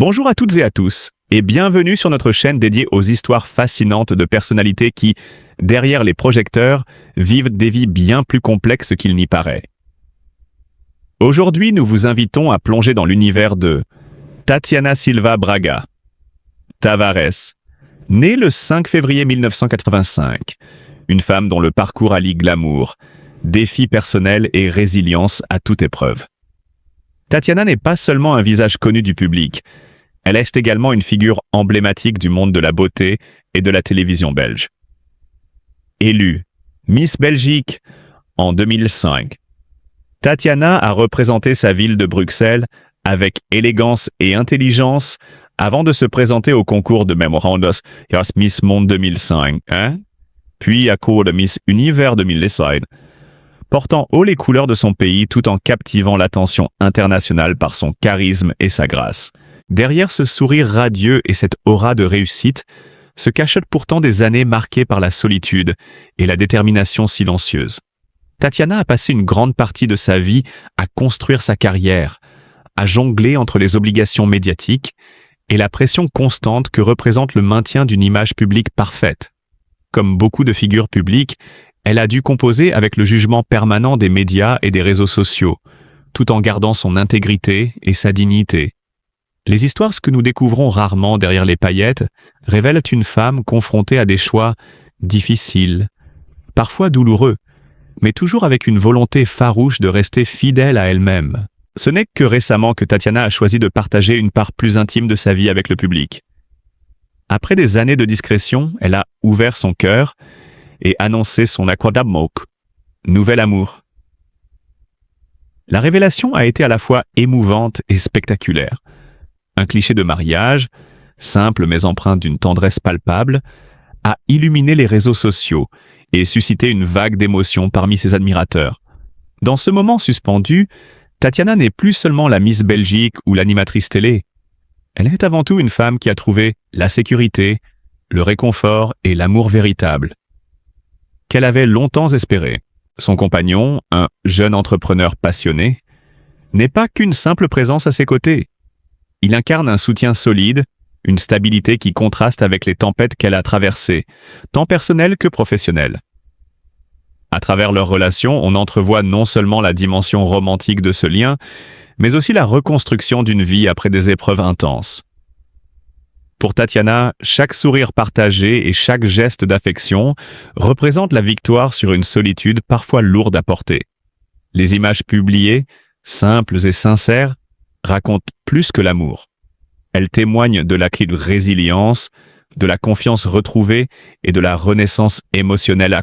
Bonjour à toutes et à tous, et bienvenue sur notre chaîne dédiée aux histoires fascinantes de personnalités qui, derrière les projecteurs, vivent des vies bien plus complexes qu'il n'y paraît. Aujourd'hui, nous vous invitons à plonger dans l'univers de Tatiana Silva Braga Tavares, née le 5 février 1985, une femme dont le parcours allie glamour, défis personnels et résilience à toute épreuve. Tatiana n'est pas seulement un visage connu du public, elle est également une figure emblématique du monde de la beauté et de la télévision belge. Élue Miss Belgique en 2005, Tatiana a représenté sa ville de Bruxelles avec élégance et intelligence avant de se présenter au concours de Memorandos Miss Monde 2005, puis à cours de Miss Univers 2017, portant haut les couleurs de son pays tout en captivant l'attention internationale par son charisme et sa grâce. Derrière ce sourire radieux et cette aura de réussite, se cachent pourtant des années marquées par la solitude et la détermination silencieuse. Tatiana a passé une grande partie de sa vie à construire sa carrière, à jongler entre les obligations médiatiques et la pression constante que représente le maintien d'une image publique parfaite. Comme beaucoup de figures publiques, elle a dû composer avec le jugement permanent des médias et des réseaux sociaux, tout en gardant son intégrité et sa dignité. Les histoires que nous découvrons rarement derrière les paillettes révèlent une femme confrontée à des choix difficiles, parfois douloureux, mais toujours avec une volonté farouche de rester fidèle à elle-même. Ce n'est que récemment que Tatiana a choisi de partager une part plus intime de sa vie avec le public. Après des années de discrétion, elle a ouvert son cœur et annoncé son Aquadamok, nouvel amour. La révélation a été à la fois émouvante et spectaculaire. Un cliché de mariage, simple mais empreint d'une tendresse palpable, a illuminé les réseaux sociaux et suscité une vague d'émotions parmi ses admirateurs. Dans ce moment suspendu, Tatiana n'est plus seulement la Miss Belgique ou l'animatrice télé. Elle est avant tout une femme qui a trouvé la sécurité, le réconfort et l'amour véritable qu'elle avait longtemps espéré. Son compagnon, un jeune entrepreneur passionné, n'est pas qu'une simple présence à ses côtés. Il incarne un soutien solide, une stabilité qui contraste avec les tempêtes qu'elle a traversées, tant personnelles que professionnelles. À travers leur relation, on entrevoit non seulement la dimension romantique de ce lien, mais aussi la reconstruction d'une vie après des épreuves intenses. Pour Tatiana, chaque sourire partagé et chaque geste d'affection représente la victoire sur une solitude parfois lourde à porter. Les images publiées, simples et sincères, racontent plus que l'amour. Elles témoignent de la résilience, de la confiance retrouvée et de la renaissance émotionnelle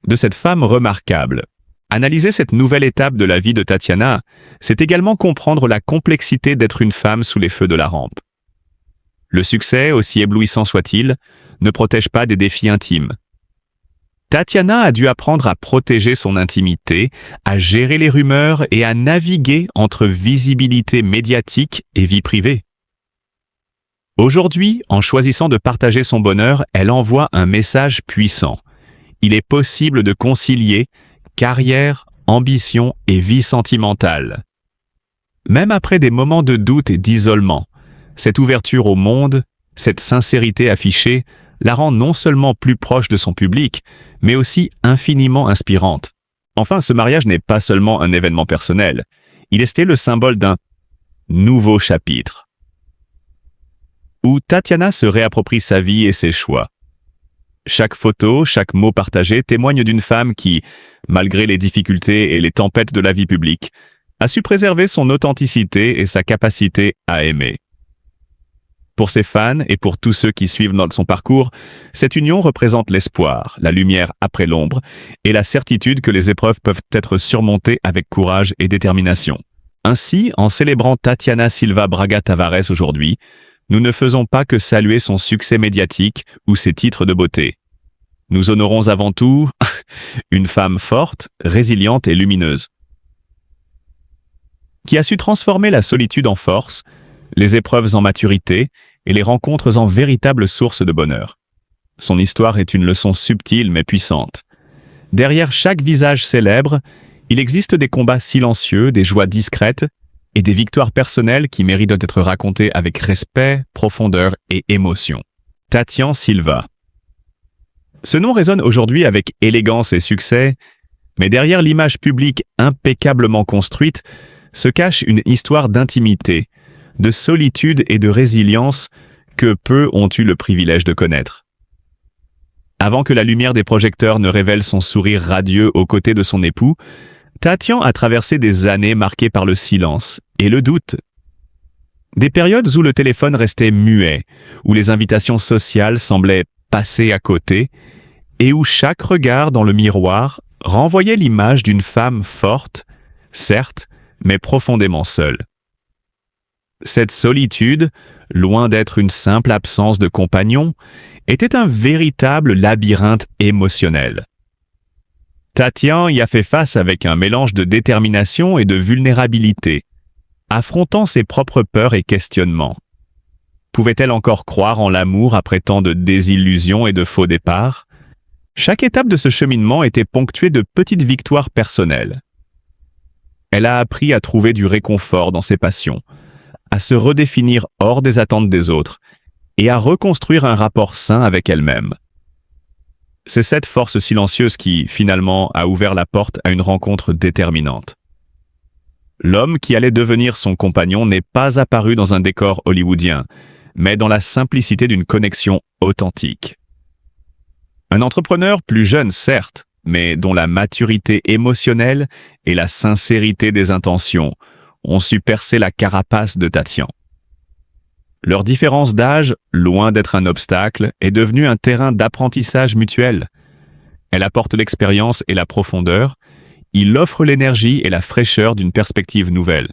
de cette femme remarquable. Analyser cette nouvelle étape de la vie de Tatiana, c'est également comprendre la complexité d'être une femme sous les feux de la rampe. Le succès, aussi éblouissant soit-il, ne protège pas des défis intimes. Tatiana a dû apprendre à protéger son intimité, à gérer les rumeurs et à naviguer entre visibilité médiatique et vie privée. Aujourd'hui, en choisissant de partager son bonheur, elle envoie un message puissant. Il est possible de concilier carrière, ambition et vie sentimentale. Même après des moments de doute et d'isolement, cette ouverture au monde, cette sincérité affichée, la rend non seulement plus proche de son public, mais aussi infiniment inspirante. Enfin, ce mariage n'est pas seulement un événement personnel, il est le symbole d'un nouveau chapitre, où Tatiana se réapproprie sa vie et ses choix. Chaque photo, chaque mot partagé témoigne d'une femme qui, malgré les difficultés et les tempêtes de la vie publique, a su préserver son authenticité et sa capacité à aimer. Pour ses fans et pour tous ceux qui suivent son parcours, cette union représente l'espoir, la lumière après l'ombre et la certitude que les épreuves peuvent être surmontées avec courage et détermination. Ainsi, en célébrant Tatiana Silva Braga Tavares aujourd'hui, nous ne faisons pas que saluer son succès médiatique ou ses titres de beauté. Nous honorons avant tout une femme forte, résiliente et lumineuse, qui a su transformer la solitude en force, les épreuves en maturité et les rencontres en véritable source de bonheur. Son histoire est une leçon subtile mais puissante. Derrière chaque visage célèbre, il existe des combats silencieux, des joies discrètes et des victoires personnelles qui méritent d'être racontées avec respect, profondeur et émotion. Tatian Silva. Ce nom résonne aujourd'hui avec élégance et succès, mais derrière l'image publique impeccablement construite se cache une histoire d'intimité, de solitude et de résilience que peu ont eu le privilège de connaître. Avant que la lumière des projecteurs ne révèle son sourire radieux aux côtés de son époux, Tatian a traversé des années marquées par le silence et le doute. Des périodes où le téléphone restait muet, où les invitations sociales semblaient passer à côté, et où chaque regard dans le miroir renvoyait l'image d'une femme forte, certes, mais profondément seule. Cette solitude, loin d'être une simple absence de compagnon, était un véritable labyrinthe émotionnel. Tatian y a fait face avec un mélange de détermination et de vulnérabilité, affrontant ses propres peurs et questionnements. Pouvait-elle encore croire en l'amour après tant de désillusions et de faux départs? Chaque étape de ce cheminement était ponctuée de petites victoires personnelles. Elle a appris à trouver du réconfort dans ses passions, à se redéfinir hors des attentes des autres et à reconstruire un rapport sain avec elle-même. C'est cette force silencieuse qui, finalement, a ouvert la porte à une rencontre déterminante. L'homme qui allait devenir son compagnon n'est pas apparu dans un décor hollywoodien, mais dans la simplicité d'une connexion authentique. Un entrepreneur plus jeune, certes, mais dont la maturité émotionnelle et la sincérité des intentions ont su percer la carapace de Tatian. Leur différence d'âge, loin d'être un obstacle, est devenue un terrain d'apprentissage mutuel. Elle apporte l'expérience et la profondeur, il offre l'énergie et la fraîcheur d'une perspective nouvelle.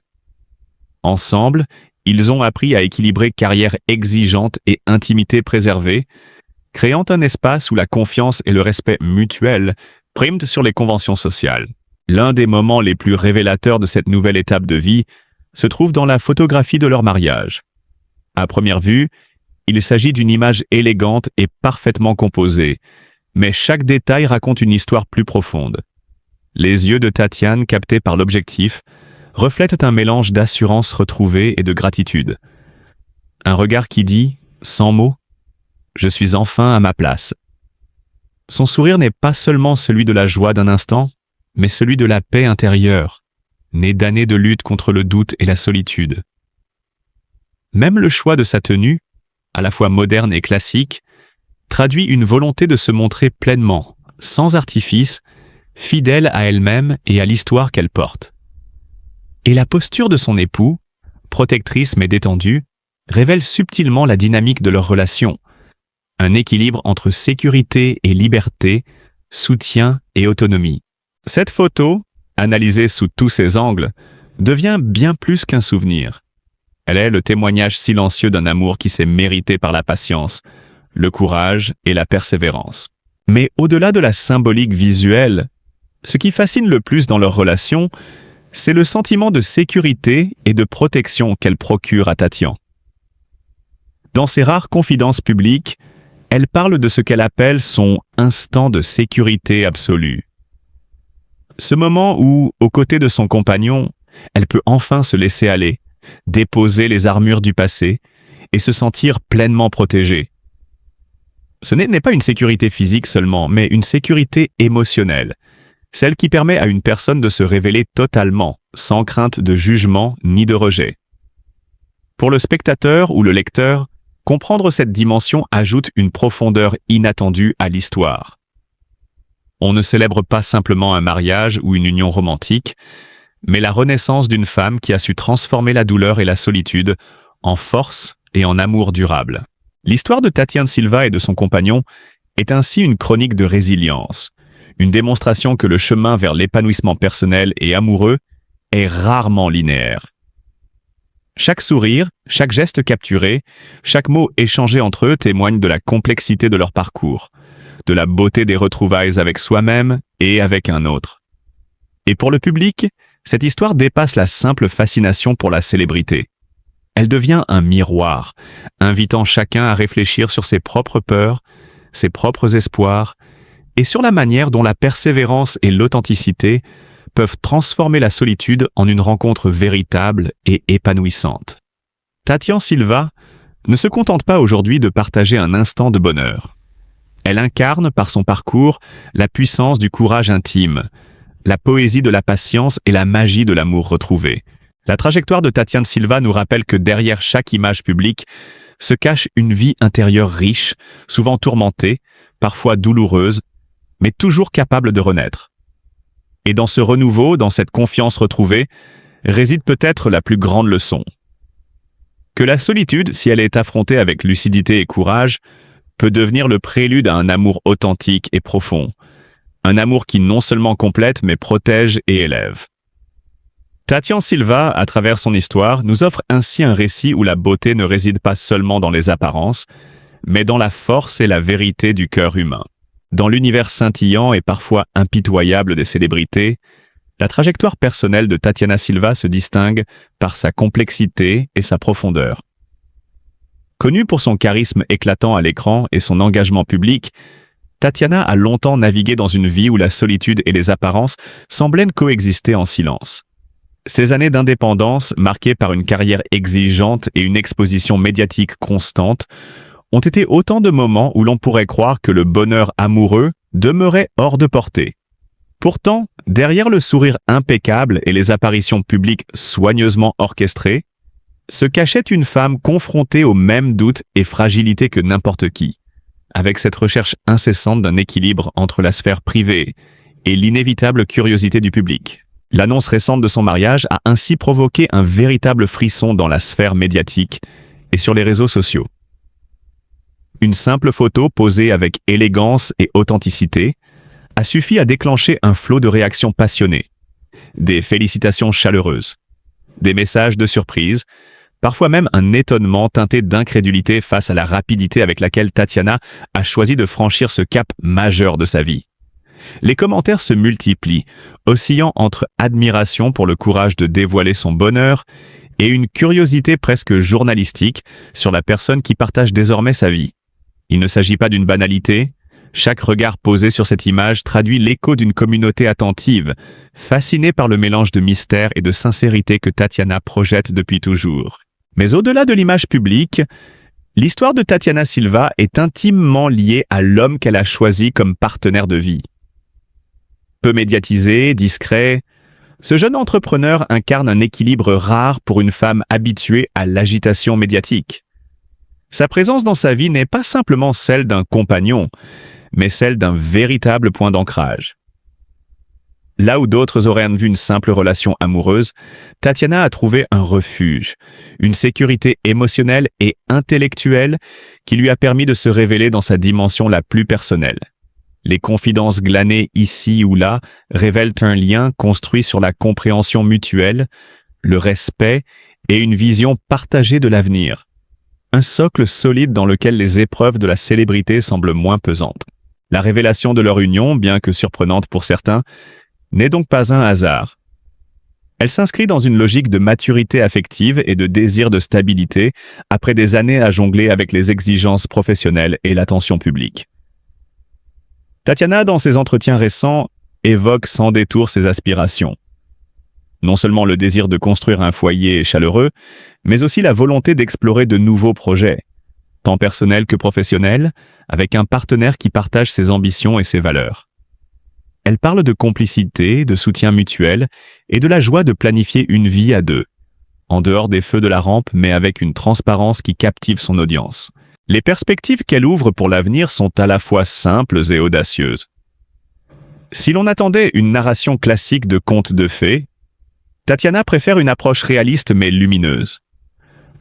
Ensemble, ils ont appris à équilibrer carrière exigeante et intimité préservée, créant un espace où la confiance et le respect mutuel priment sur les conventions sociales. L'un des moments les plus révélateurs de cette nouvelle étape de vie se trouve dans la photographie de leur mariage. À première vue, il s'agit d'une image élégante et parfaitement composée, mais chaque détail raconte une histoire plus profonde. Les yeux de Tatian, captés par l'objectif, reflètent un mélange d'assurance retrouvée et de gratitude. Un regard qui dit, sans mots, « Je suis enfin à ma place ». Son sourire n'est pas seulement celui de la joie d'un instant, mais celui de la paix intérieure, née d'années de lutte contre le doute et la solitude. Même le choix de sa tenue, à la fois moderne et classique, traduit une volonté de se montrer pleinement, sans artifice, fidèle à elle-même et à l'histoire qu'elle porte. Et la posture de son époux, protectrice mais détendue, révèle subtilement la dynamique de leur relation, un équilibre entre sécurité et liberté, soutien et autonomie. Cette photo, analysée sous tous ses angles, devient bien plus qu'un souvenir. Elle est le témoignage silencieux d'un amour qui s'est mérité par la patience, le courage et la persévérance. Mais au-delà de la symbolique visuelle, ce qui fascine le plus dans leur relation, c'est le sentiment de sécurité et de protection qu'elle procure à Tatian. Dans ses rares confidences publiques, elle parle de ce qu'elle appelle son « instant de sécurité absolue ». Ce moment où, aux côtés de son compagnon, elle peut enfin se laisser aller, déposer les armures du passé et se sentir pleinement protégée. Ce n'est pas une sécurité physique seulement, mais une sécurité émotionnelle, celle qui permet à une personne de se révéler totalement, sans crainte de jugement ni de rejet. Pour le spectateur ou le lecteur, comprendre cette dimension ajoute une profondeur inattendue à l'histoire. On ne célèbre pas simplement un mariage ou une union romantique, mais la renaissance d'une femme qui a su transformer la douleur et la solitude en force et en amour durable. L'histoire de Tatian Silva et de son compagnon est ainsi une chronique de résilience, une démonstration que le chemin vers l'épanouissement personnel et amoureux est rarement linéaire. Chaque sourire, chaque geste capturé, chaque mot échangé entre eux témoigne de la complexité de leur parcours, de la beauté des retrouvailles avec soi-même et avec un autre. Et pour le public, cette histoire dépasse la simple fascination pour la célébrité. Elle devient un miroir, invitant chacun à réfléchir sur ses propres peurs, ses propres espoirs, et sur la manière dont la persévérance et l'authenticité peuvent transformer la solitude en une rencontre véritable et épanouissante. Tatiana Silva ne se contente pas aujourd'hui de partager un instant de bonheur. Elle incarne par son parcours la puissance du courage intime, la poésie de la patience et la magie de l'amour retrouvé. La trajectoire de Tatiana Silva nous rappelle que derrière chaque image publique se cache une vie intérieure riche, souvent tourmentée, parfois douloureuse, mais toujours capable de renaître. Et dans ce renouveau, dans cette confiance retrouvée, réside peut-être la plus grande leçon. Que la solitude, si elle est affrontée avec lucidité et courage, peut devenir le prélude à un amour authentique et profond. Un amour qui non seulement complète, mais protège et élève. Tatiana Silva, à travers son histoire, nous offre ainsi un récit où la beauté ne réside pas seulement dans les apparences, mais dans la force et la vérité du cœur humain. Dans l'univers scintillant et parfois impitoyable des célébrités, la trajectoire personnelle de Tatiana Silva se distingue par sa complexité et sa profondeur. Connue pour son charisme éclatant à l'écran et son engagement public, Tatiana a longtemps navigué dans une vie où la solitude et les apparences semblaient coexister en silence. Ces années d'indépendance, marquées par une carrière exigeante et une exposition médiatique constante, ont été autant de moments où l'on pourrait croire que le bonheur amoureux demeurait hors de portée. Pourtant, derrière le sourire impeccable et les apparitions publiques soigneusement orchestrées, se cachait une femme confrontée aux mêmes doutes et fragilités que n'importe qui, avec cette recherche incessante d'un équilibre entre la sphère privée et l'inévitable curiosité du public. L'annonce récente de son mariage a ainsi provoqué un véritable frisson dans la sphère médiatique et sur les réseaux sociaux. Une simple photo posée avec élégance et authenticité a suffi à déclencher un flot de réactions passionnées, des félicitations chaleureuses, des messages de surprise, parfois même un étonnement teinté d'incrédulité face à la rapidité avec laquelle Tatiana a choisi de franchir ce cap majeur de sa vie. Les commentaires se multiplient, oscillant entre admiration pour le courage de dévoiler son bonheur et une curiosité presque journalistique sur la personne qui partage désormais sa vie. Il ne s'agit pas d'une banalité. Chaque regard posé sur cette image traduit l'écho d'une communauté attentive, fascinée par le mélange de mystère et de sincérité que Tatiana projette depuis toujours. Mais au-delà de l'image publique, l'histoire de Tatiana Silva est intimement liée à l'homme qu'elle a choisi comme partenaire de vie. Peu médiatisé, discret, ce jeune entrepreneur incarne un équilibre rare pour une femme habituée à l'agitation médiatique. Sa présence dans sa vie n'est pas simplement celle d'un compagnon, mais celle d'un véritable point d'ancrage. Là où d'autres auraient vu une simple relation amoureuse, Tatiana a trouvé un refuge, une sécurité émotionnelle et intellectuelle qui lui a permis de se révéler dans sa dimension la plus personnelle. Les confidences glanées ici ou là révèlent un lien construit sur la compréhension mutuelle, le respect et une vision partagée de l'avenir. Un socle solide dans lequel les épreuves de la célébrité semblent moins pesantes. La révélation de leur union, bien que surprenante pour certains, n'est donc pas un hasard. Elle s'inscrit dans une logique de maturité affective et de désir de stabilité après des années à jongler avec les exigences professionnelles et l'attention publique. Tatiana, dans ses entretiens récents, évoque sans détour ses aspirations. Non seulement le désir de construire un foyer chaleureux, mais aussi la volonté d'explorer de nouveaux projets, tant personnels que professionnels, avec un partenaire qui partage ses ambitions et ses valeurs. Elle parle de complicité, de soutien mutuel et de la joie de planifier une vie à deux, en dehors des feux de la rampe mais avec une transparence qui captive son audience. Les perspectives qu'elle ouvre pour l'avenir sont à la fois simples et audacieuses. Si l'on attendait une narration classique de contes de fées, Tatiana préfère une approche réaliste mais lumineuse.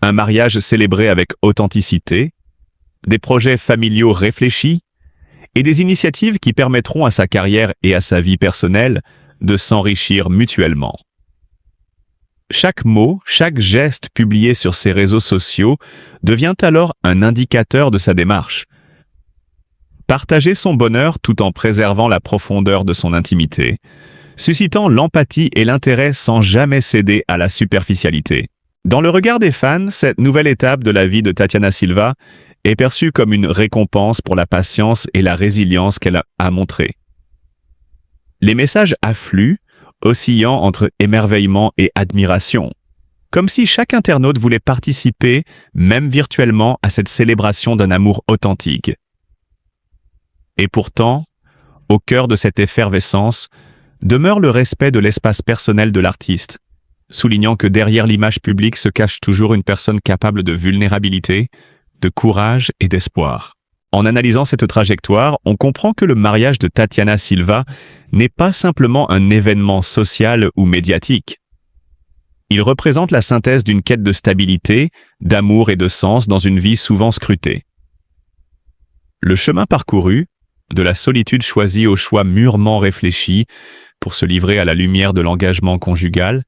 Un mariage célébré avec authenticité, des projets familiaux réfléchis et des initiatives qui permettront à sa carrière et à sa vie personnelle de s'enrichir mutuellement. Chaque mot, chaque geste publié sur ses réseaux sociaux devient alors un indicateur de sa démarche. Partager son bonheur tout en préservant la profondeur de son intimité, suscitant l'empathie et l'intérêt sans jamais céder à la superficialité. Dans le regard des fans, cette nouvelle étape de la vie de Tatiana Silva est perçue comme une récompense pour la patience et la résilience qu'elle a montrée. Les messages affluent, oscillant entre émerveillement et admiration, comme si chaque internaute voulait participer, même virtuellement, à cette célébration d'un amour authentique. Et pourtant, au cœur de cette effervescence, demeure le respect de l'espace personnel de l'artiste, soulignant que derrière l'image publique se cache toujours une personne capable de vulnérabilité, de courage et d'espoir. En analysant cette trajectoire, on comprend que le mariage de Tatiana Silva n'est pas simplement un événement social ou médiatique. Il représente la synthèse d'une quête de stabilité, d'amour et de sens dans une vie souvent scrutée. Le chemin parcouru, de la solitude choisie au choix mûrement réfléchi pour se livrer à la lumière de l'engagement conjugal,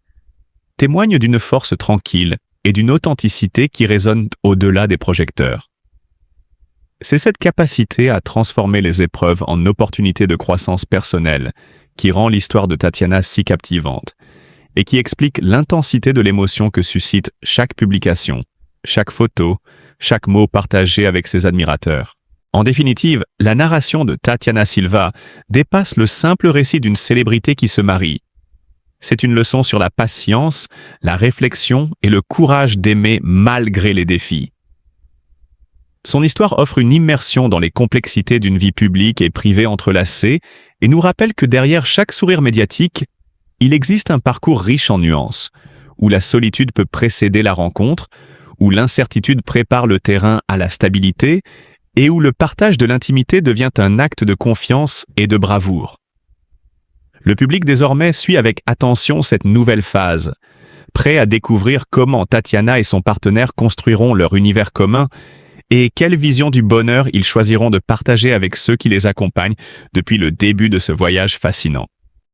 témoigne d'une force tranquille et d'une authenticité qui résonne au-delà des projecteurs. C'est cette capacité à transformer les épreuves en opportunités de croissance personnelle qui rend l'histoire de Tatiana si captivante et qui explique l'intensité de l'émotion que suscite chaque publication, chaque photo, chaque mot partagé avec ses admirateurs. En définitive, la narration de Tatiana Silva dépasse le simple récit d'une célébrité qui se marie. C'est une leçon sur la patience, la réflexion et le courage d'aimer malgré les défis. Son histoire offre une immersion dans les complexités d'une vie publique et privée entrelacée et nous rappelle que derrière chaque sourire médiatique, il existe un parcours riche en nuances, où la solitude peut précéder la rencontre, où l'incertitude prépare le terrain à la stabilité et où le partage de l'intimité devient un acte de confiance et de bravoure. Le public désormais suit avec attention cette nouvelle phase, prêt à découvrir comment Tatiana et son partenaire construiront leur univers commun et quelle vision du bonheur ils choisiront de partager avec ceux qui les accompagnent depuis le début de ce voyage fascinant.